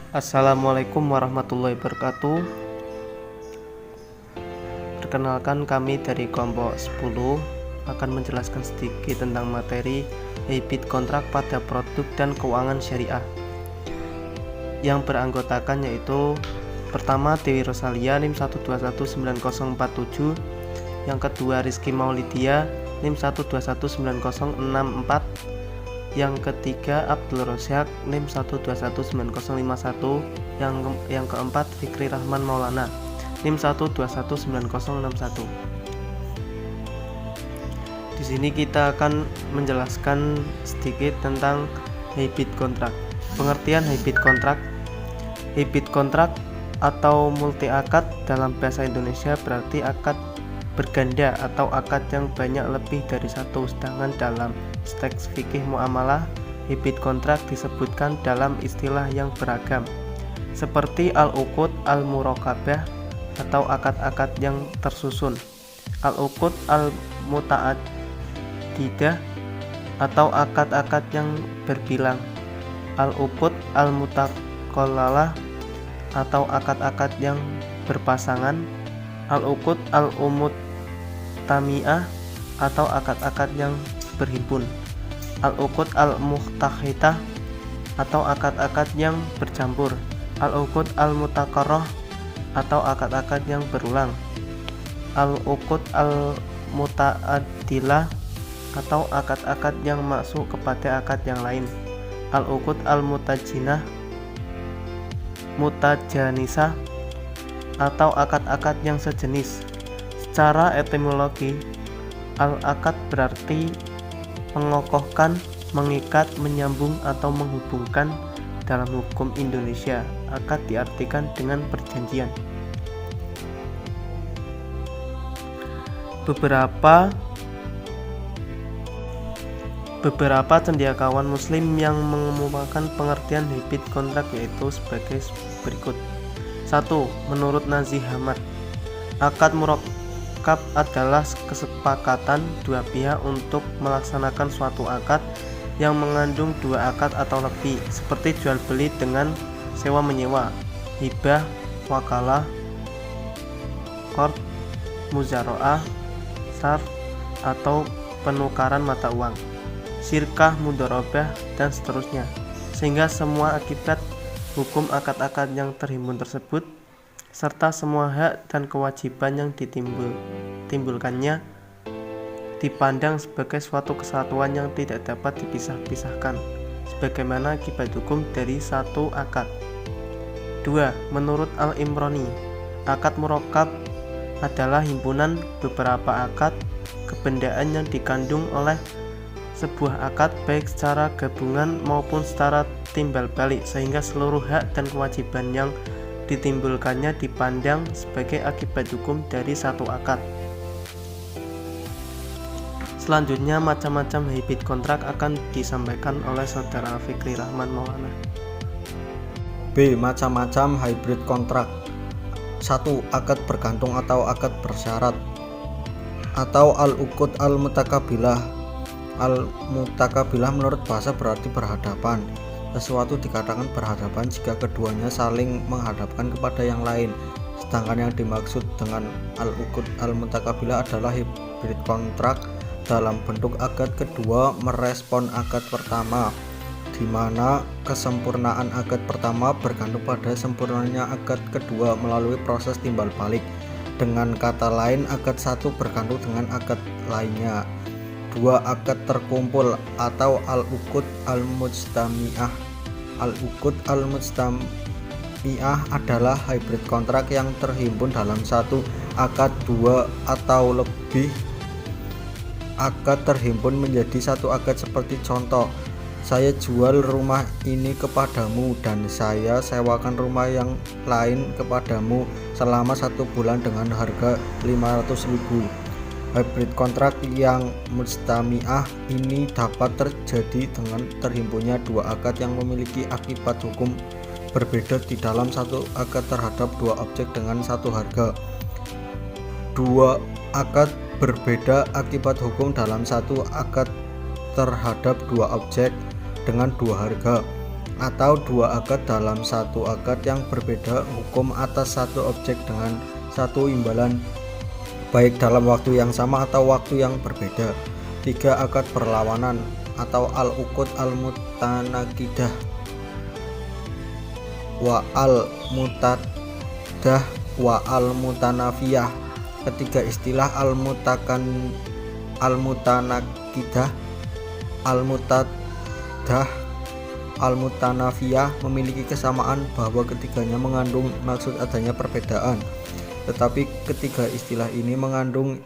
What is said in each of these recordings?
Assalamualaikum warahmatullahi wabarakatuh. Perkenalkan, kami dari kelompok 10 akan menjelaskan sedikit tentang materi habit kontrak pada produk dan keuangan syariah. Yang beranggotakan yaitu pertama Dewi Rosalia NIM 1219047, yang kedua Rizky Maulidia NIM 1219064, yang ketiga Abdul Rozak NIM 1219051, yang keempat Fikri Rahman Maulana NIM 1219061. Di sini kita akan menjelaskan sedikit tentang habit kontrak. Pengertian habit kontrak. Habit kontrak atau multi akad dalam bahasa Indonesia berarti akad berganda atau akad yang banyak lebih dari satu. Sedangkan dalam teks fikih muamalah, habit kontrak disebutkan dalam istilah yang beragam, seperti al-uqud al-muraqabah atau akad-akad yang tersusun, al-uqud al-muta'addidah atau akad-akad yang berbilang, al-uqud al-mutaqallalah atau akad-akad yang berpasangan, al-uqud al-umutami'ah atau akad-akad yang berhimpun, al-uqud al-muhtahitah atau akad-akad yang bercampur, al-uqud al-mutakarrah atau akad-akad yang berulang, al-uqud al-muta'addilah atau akad-akad yang masuk kepada akad yang lain, al-uqud mutajanisah atau akad-akad yang sejenis. Secara etimologi, al-akad berarti mengokohkan, mengikat, menyambung atau menghubungkan. Dalam hukum Indonesia, akad diartikan dengan perjanjian. Beberapa cendekiawan muslim yang mengemukakan pengertian habit kontrak yaitu sebagai berikut. 1. Menurut Nazih Hamad, akad murakkab adalah kesepakatan dua pihak untuk melaksanakan suatu akad yang mengandung dua akad atau lebih, seperti jual beli dengan sewa menyewa, hibah, wakalah, qard, muzaroah, sarf atau penukaran mata uang, syirkah, mudharabah, dan seterusnya, sehingga semua akibat hukum akad-akad yang terhimpun tersebut serta semua hak dan kewajiban yang ditimbulkannya dipandang sebagai suatu kesatuan yang tidak dapat dipisah-pisahkan, sebagaimana akibat hukum dari satu akad. 2. Menurut Al-Imroni, akad murakkab adalah himpunan beberapa akad kebendaan yang dikandung oleh sebuah akad baik secara gabungan maupun secara timbal balik, sehingga seluruh hak dan kewajiban yang ditimbulkannya dipandang sebagai akibat hukum dari satu akad. Selanjutnya, macam-macam habit kontrak akan disampaikan oleh Saudara Fikri Rahman Maulana. B. Macam-macam hybrid kontrak. 1. Akad bergantung atau akad bersyarat atau al-uqud al-mutaqabilah. Al-mutaqabilah menurut bahasa berarti berhadapan. Sesuatu dikatakan berhadapan jika keduanya saling menghadapkan kepada yang lain. Sedangkan yang dimaksud dengan al-uqud al-mutaqabilah adalah hybrid kontrak dalam bentuk akad kedua merespon akad pertama, di mana kesempurnaan akad pertama bergantung pada sempurnanya akad kedua melalui proses timbal balik. Dengan kata lain, akad satu bergantung dengan akad lainnya. 2. Akad terkumpul atau al-uqud al-mujtami'ah. Al-uqud al-mujtami'ah adalah hybrid kontrak yang terhimpun dalam satu akad dua atau lebih akad terhimpun menjadi satu akad, seperti contoh, saya jual rumah ini kepadamu dan saya sewakan rumah yang lain kepadamu selama 1 bulan dengan harga 500.000. Hybrid kontrak yang mujtami'ah ini dapat terjadi dengan terhimpunnya dua akad yang memiliki akibat hukum berbeda di dalam satu akad terhadap dua objek dengan satu harga. 2 akad berbeda akibat hukum dalam satu akad terhadap dua objek dengan dua harga. atau dua akad dalam satu akad yang berbeda hukum atas satu objek dengan satu imbalan baik dalam waktu yang sama atau waktu yang berbeda. 3. Akad berlawanan atau al-uqud al-mutanaqidah wa al-mutadah wa al-mutanafiyah. Ketiga istilah al-mutanaqidah, al-mutadah, al-mutanafiyah memiliki kesamaan bahwa ketiganya mengandung maksud adanya perbedaan, tetapi ketiga istilah ini mengandung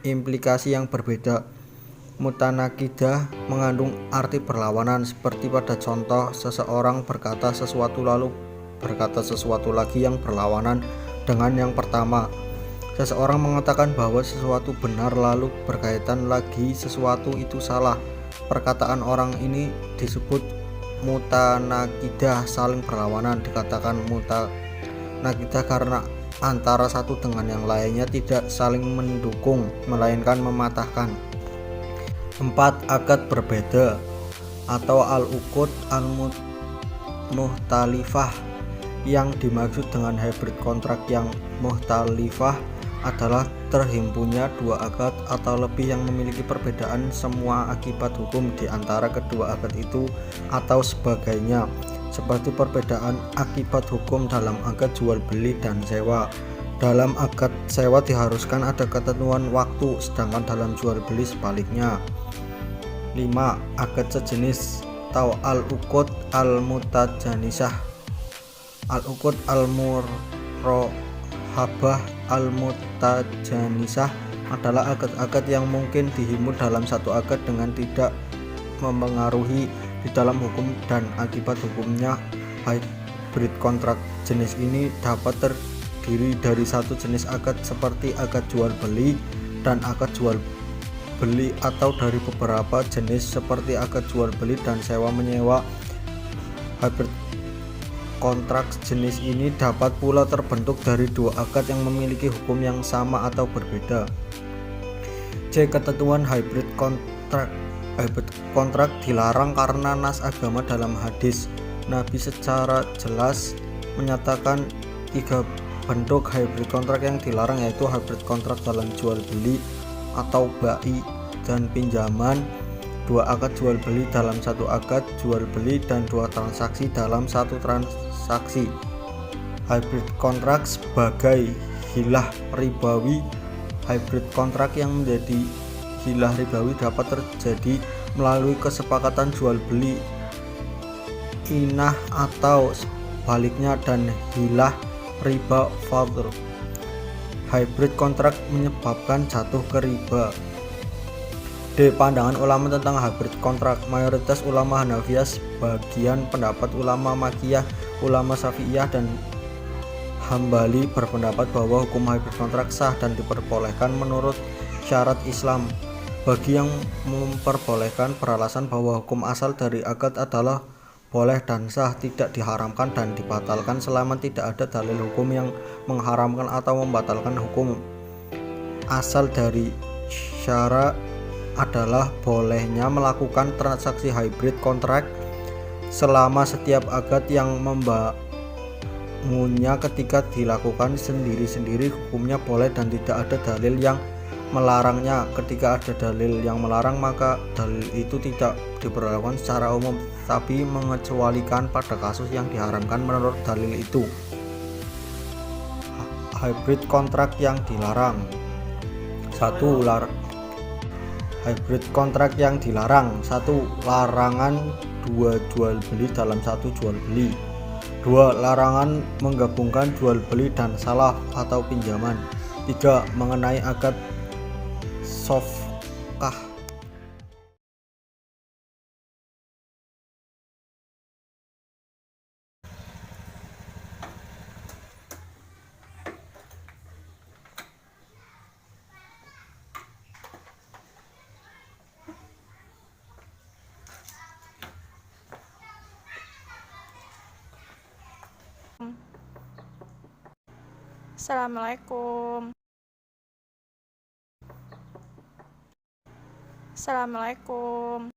implikasi yang berbeda. Mutanaqidah mengandung arti berlawanan, seperti pada contoh seseorang berkata sesuatu lalu berkata sesuatu lagi yang berlawanan dengan yang pertama. Seseorang mengatakan bahwa sesuatu benar lalu berkaitan lagi sesuatu itu salah. Perkataan orang ini disebut mutanaqidah, saling berlawanan. Dikatakan mutanaqidah karena antara satu dengan yang lainnya tidak saling mendukung melainkan mematahkan. 4. Akad berbeda atau al-uqud al-muhtalifah. Yang dimaksud dengan hybrid kontrak yang muhtalifah adalah terhimpunnya dua akad atau lebih yang memiliki perbedaan semua akibat hukum di antara kedua akad itu atau sebagainya, seperti perbedaan akibat hukum dalam akad jual beli dan sewa. Dalam akad sewa diharuskan ada ketentuan waktu, sedangkan dalam jual beli sebaliknya. 5. Akad sejenis atau al-uqud al-mutajanisah. Al-uqud al-murrohabah al-mutajanisah adalah akad-akad yang mungkin dihimpun dalam satu akad dengan tidak memengaruhi di dalam hukum dan akibat hukumnya. Hybrid kontrak jenis ini dapat terdiri dari satu jenis akad seperti akad jual beli dan akad jual beli, atau dari beberapa jenis seperti akad jual beli dan sewa menyewa. Hybrid kontrak jenis ini dapat pula terbentuk dari dua akad yang memiliki hukum yang sama atau berbeda. C. Ketentuan hybrid kontrak. Hybrid kontrak dilarang karena nas agama dalam hadis Nabi secara jelas menyatakan 3 bentuk hybrid kontrak yang dilarang, yaitu hybrid kontrak dalam jual beli atau bai dan pinjaman, 2 akad jual beli dalam satu akad jual beli, dan 2 transaksi dalam satu transaksi. Hybrid kontrak sebagai hilah ribawi. Hybrid kontrak yang menjadi hilah ribawi dapat terjadi melalui kesepakatan jual beli inah atau sebaliknya, dan hilah riba fadl. Hybrid kontrak menyebabkan jatuh ke riba. D. Pandangan ulama tentang hybrid kontrak. Mayoritas ulama Hanafiyah, sebagian pendapat ulama Makiyah, ulama Syafi'iyah dan Hambali berpendapat bahwa hukum hybrid kontrak sah dan diperbolehkan menurut syarat Islam. Bagi yang memperbolehkan beralasan bahwa hukum asal dari akad adalah boleh dan sah, tidak diharamkan dan dibatalkan selama tidak ada dalil hukum yang mengharamkan atau membatalkan hukum asal dari syara, adalah bolehnya melakukan transaksi hybrid kontrak selama setiap akad yang membangunnya ketika dilakukan sendiri-sendiri hukumnya boleh dan tidak ada dalil yang melarangnya. Ketika ada dalil yang melarang, maka dalil itu tidak diberlakukan secara umum, tapi mengecualikan pada kasus yang diharamkan menurut dalil itu. Hybrid kontrak yang dilarang. 1. Hybrid kontrak yang dilarang. 1. Larangan 2 jual beli dalam 1 jual beli. 2. Larangan menggabungkan jual beli dan salaf atau pinjaman. 3. Mengenai akad sofkah. Assalamualaikum. Assalamualaikum.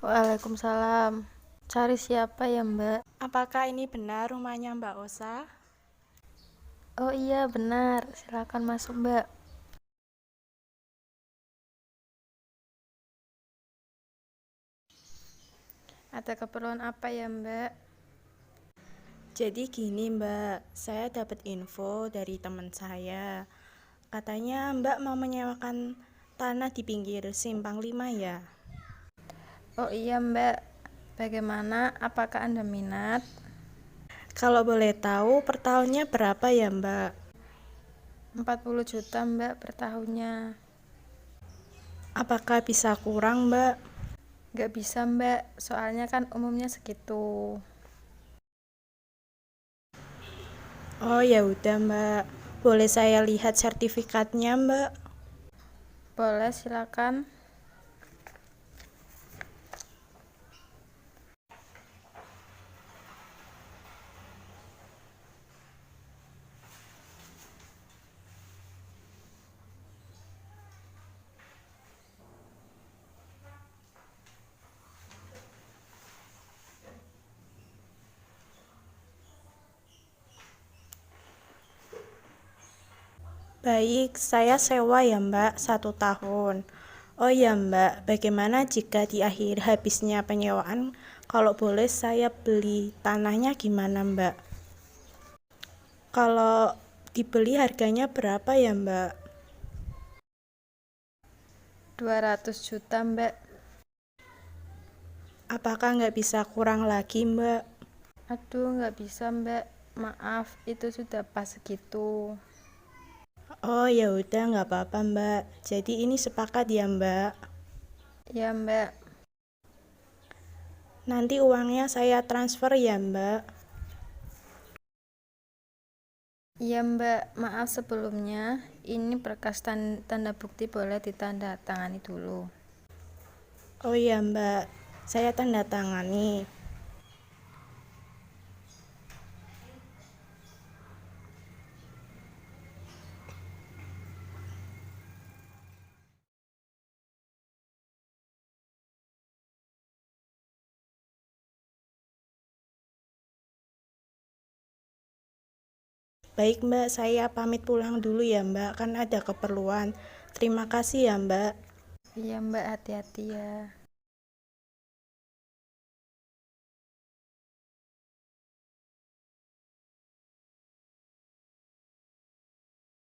Waalaikumsalam. Cari siapa ya, Mbak? Apakah ini benar rumahnya Mbak Osa? Oh iya, benar. Silakan masuk, Mbak. Ada keperluan apa ya, Mbak? Jadi gini Mbak, saya dapat info dari teman saya. Katanya Mbak mau menyewakan tanah di pinggir Simpang 5 ya? Oh iya, Mbak. Bagaimana? Apakah Anda minat? Kalau boleh tahu per tahunnya berapa ya Mbak? 40 juta, Mbak, per tahunnya. Apakah bisa kurang Mbak? Nggak bisa, Mbak. Soalnya kan umumnya segitu. Oh ya udah Mbak, boleh saya lihat sertifikatnya Mbak? Boleh, silakan. Baik, saya sewa ya Mbak 1 tahun. Oh ya Mbak, bagaimana jika di akhir habisnya penyewaan, kalau boleh saya beli tanahnya gimana Mbak? Kalau dibeli harganya berapa ya Mbak? 200 juta, Mbak. Apakah nggak bisa kurang lagi Mbak? Aduh, nggak bisa, Mbak. Maaf, itu sudah pas segitu. Oh ya udah nggak apa-apa Mbak. Jadi ini sepakat ya Mbak. Ya, Mbak. Nanti uangnya saya transfer ya Mbak. Iya, Mbak. Maaf sebelumnya. Ini berkas tanda bukti boleh ditandatangani dulu. Oh ya Mbak, saya tanda tangani. Baik Mbak, saya pamit pulang dulu ya Mbak, kan ada keperluan. Terima kasih ya Mbak. Iya, Mbak. Hati-hati ya.